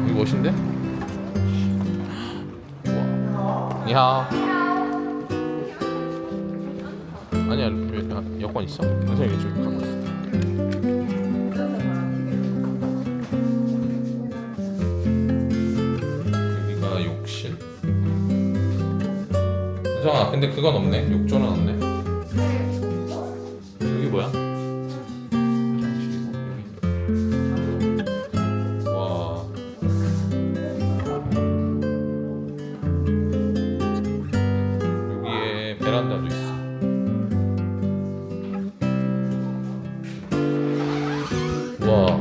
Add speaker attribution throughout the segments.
Speaker 1: 이거 멋인데? 우와. 니하오. 아니야, 왜 여권 있어? 선생님 이쪽 가고 있어. 여기가 욕실. 은성아, 근데 그건 없네. 욕조는 없네. 여기 뭐야? 와. 여기에 베란다도 있어. 와.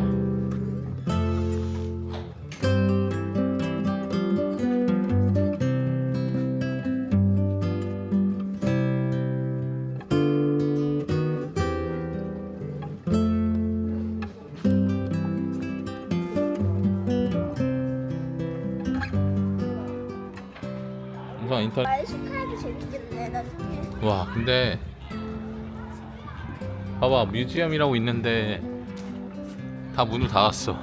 Speaker 1: 우선 인터넷.
Speaker 2: 아이스크림도 재밌겠네. 나 생각해.
Speaker 1: 와, 근데 봐봐, 뮤지엄이라고 있는데 다 문을 닫았어.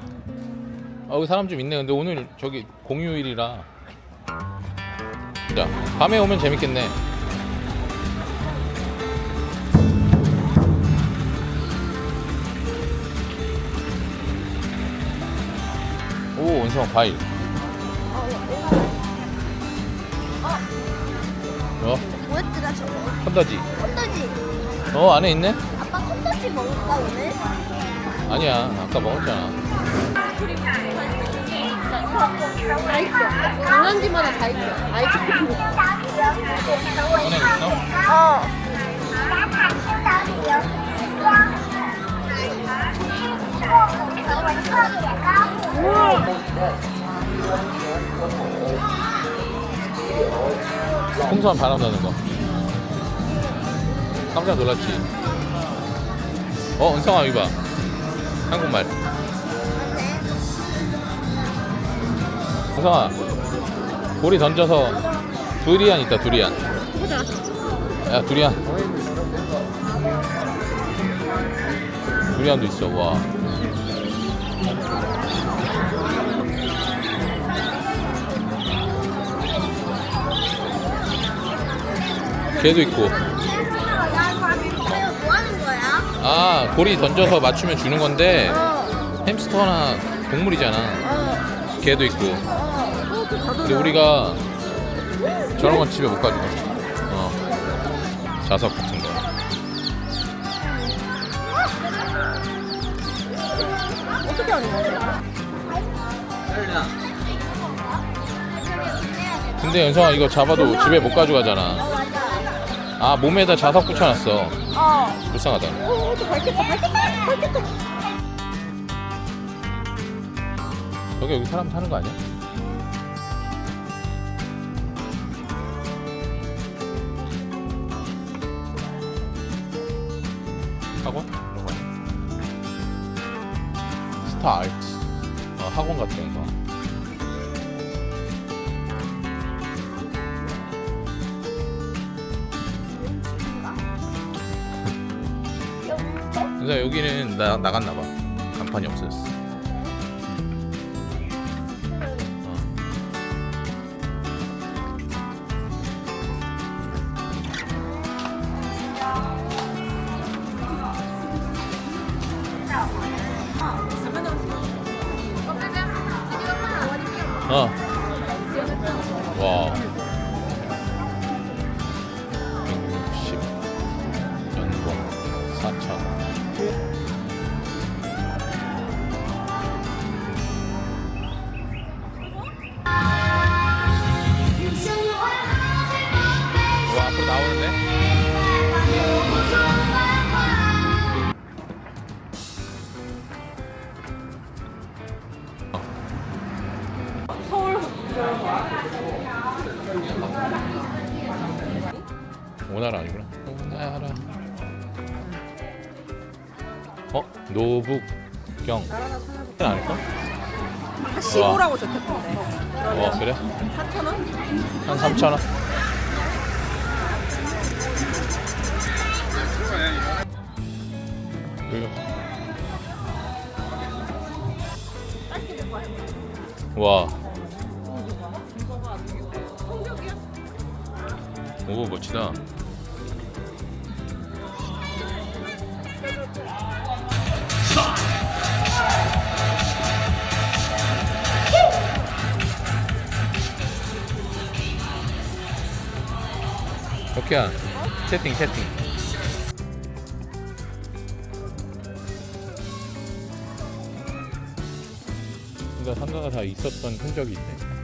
Speaker 1: 여기 사람 좀 있네. 근데 오늘 저기 공휴일이라. 자, 밤에 오면 재밌겠네. 오, 원성아 과일.
Speaker 2: 뭐였더라 저거?
Speaker 1: 컨다지.
Speaker 2: 콘더지.
Speaker 1: 안에 있네?
Speaker 2: 아빠 콘더지 먹을까 오늘?
Speaker 1: 아니야, 아까 먹었잖아.
Speaker 2: 다 있어. 강아지마다 다 있어. 아이스크림.
Speaker 1: 꺼내고 있어?
Speaker 2: 어.
Speaker 1: 풍선 바람 나는 거. 깜짝 놀랐지? 은성아 이거 봐. 한국말. 은성아, 고리 던져서 두리안 있다, 두리안.
Speaker 2: 보자.
Speaker 1: 야, 두리안. 두리안도 있어, 와. 개도 있고.
Speaker 2: 뭐 하는 거야?
Speaker 1: 아, 고리 던져서 맞추면 주는 건데
Speaker 2: 어.
Speaker 1: 햄스터나 동물이잖아.
Speaker 2: 어.
Speaker 1: 개도 있고.
Speaker 2: 어.
Speaker 1: 근데 우리가 저런 건 집에 못 가지고. 자석 같은 거.
Speaker 2: 어떻게 하는 거야?
Speaker 1: 근데 연성아 이거 잡아도 집에 못 가져가잖아. 아, 몸에다 자석 붙여놨어. 불쌍하다.
Speaker 2: 밝겠다.
Speaker 1: 여기 사람 사는 거 아니야? 학원? 이런 거 아니야? 스타 아트. 학원 같은 거. 그래서 여기는 나갔나봐. 간판이 없어졌어. 와. 160 연봉 4,000원. 와, 앞으로 나오는데? 오나라 아니구나. 오나라. 노북경. 아닐까?
Speaker 2: 15라고 적혔던데.
Speaker 1: 그래?
Speaker 2: 4,000원?
Speaker 1: 한 3,000원? 와. 오, 멋지다. 오케이. 채팅. 그러니까 상가가 다 있었던 흔적이 있네.